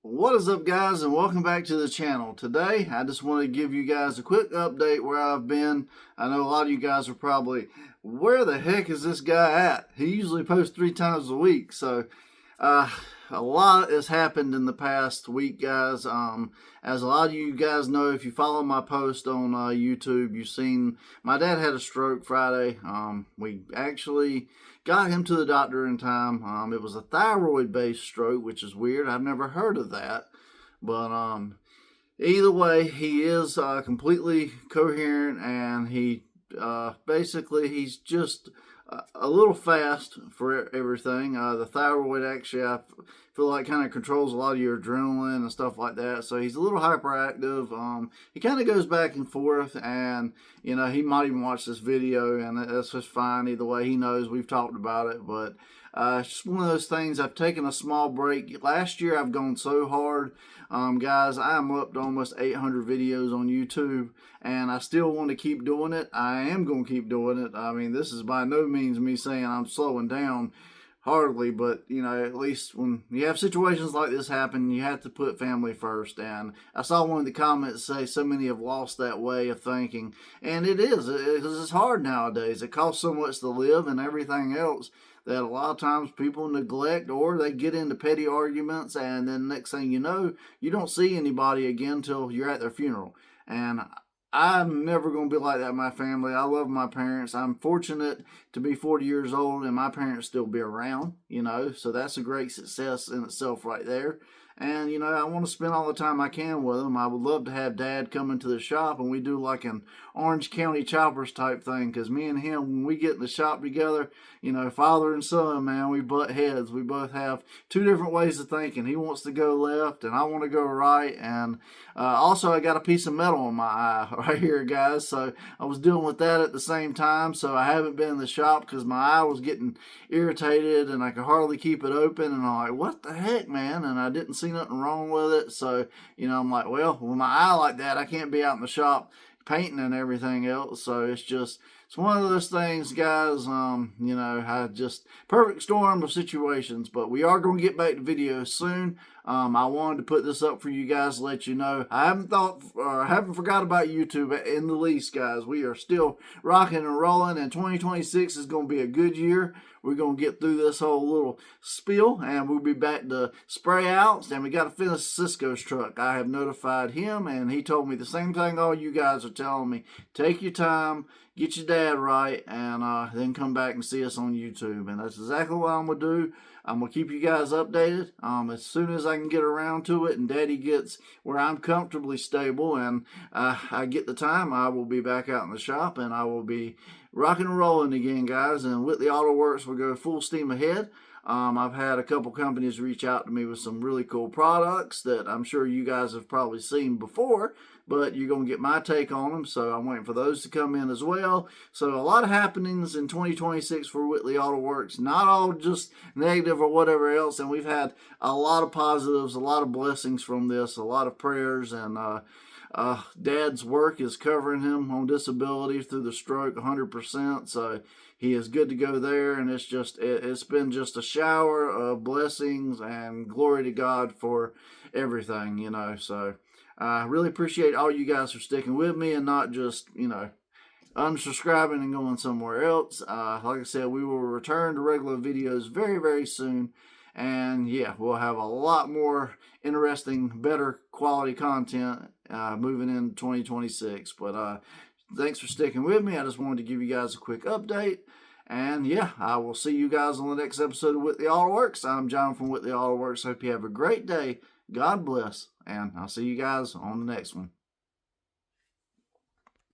What is up, guys, and welcome back to the channel. Today I just want to give you guys a quick update where I've been. I know a lot of you guys are probably, where the heck is this guy at? He usually posts 3 times a week. So a lot has happened in the past week, guys. As a lot of you guys know, if you follow my post on YouTube, you've seen my dad had a stroke Friday. We actually got him to the doctor in time. It was a thyroid-based stroke, which is weird. I've never heard of that. But either way, he is completely coherent, and basically he's just a little fast for everything. The thyroid actually, I feel like, kind of controls a lot of your adrenaline and stuff like that. So he's a little hyperactive. He kind of goes back and forth, and he might even watch this video, and that's just fine. Either way, he knows we've talked about it. But it's just one of those things. I've taken a small break. Last year I've gone so hard. Guys, I'm up to almost 800 videos on YouTube, and I still want to keep doing it. I am going to keep doing it. I mean, this is by no means me saying I'm slowing down, hardly, but at least when you have situations like this happen, you have to put family first. And I saw one of the comments say so many have lost that way of thinking, and it is, because it's hard nowadays. It costs so much to live and everything else that a lot of times people neglect, or they get into petty arguments, and then next thing you know, you don't see anybody again until you're at their funeral. And I'm never going to be like that in my family. I love my parents. I'm fortunate to be 40 years old and my parents still be around, so that's a great success in itself right there. And, I want to spend all the time I can with them. I would love to have Dad come into the shop and we do like an Orange County Choppers type thing, because me and him, when we get in the shop together, father and son, man, we butt heads. We both have 2 different ways of thinking. He wants to go left and I want to go right. And also, I got a piece of metal in my eye right here, guys. So I was dealing with that at the same time. So I haven't been in the shop because my eye was getting irritated and I could hardly keep it open. And I'm like, what the heck, man? And I didn't see nothing wrong with it. So, I'm like, well, with my eye like that, I can't be out in the shop painting and everything else. So it's one of those things, guys. I just perfect storm of situations. But we are going to get back to videos soon. I wanted to put this up for you guys to let you know I haven't forgot about YouTube in the least, guys. We are still rocking and rolling, and 2026 is going to be a good year. We're going to get through this whole little spiel, and we'll be back to spray outs, and we got to finish Cisco's truck. I have notified him, and he told me the same thing all you guys are telling me. Take your time, get your dad right, and then come back and see us on YouTube. And that's exactly what I'm going to do. I'm going to keep you guys updated as soon as I can get around to it and Daddy gets where I'm comfortably stable and I get the time. I will be back out in the shop and I will be rocking and rolling again, guys. And Whitley Auto Works will go full steam ahead. I've had a couple companies reach out to me with some really cool products that I'm sure you guys have probably seen before, but you're going to get my take on them. So I'm waiting for those to come in as well. So a lot of happenings in 2026 for Whitley Auto Works, not all just negative or whatever else. And we've had a lot of positives, a lot of blessings from this, a lot of prayers, and Dad's work is covering him on disability through the stroke 100%. So he is good to go there, and it's been just a shower of blessings and glory to God for everything, So I really appreciate all you guys for sticking with me and not just, unsubscribing and going somewhere else. Like I said, we will return to regular videos very, very soon. And yeah, we'll have a lot more interesting, better quality content moving into 2026. But thanks for sticking with me. I just wanted to give you guys a quick update. And yeah, I will see you guys on the next episode of Whitley Auto Works. I'm John from Whitley Auto Works. Hope you have a great day. God bless. And I'll see you guys on the next one.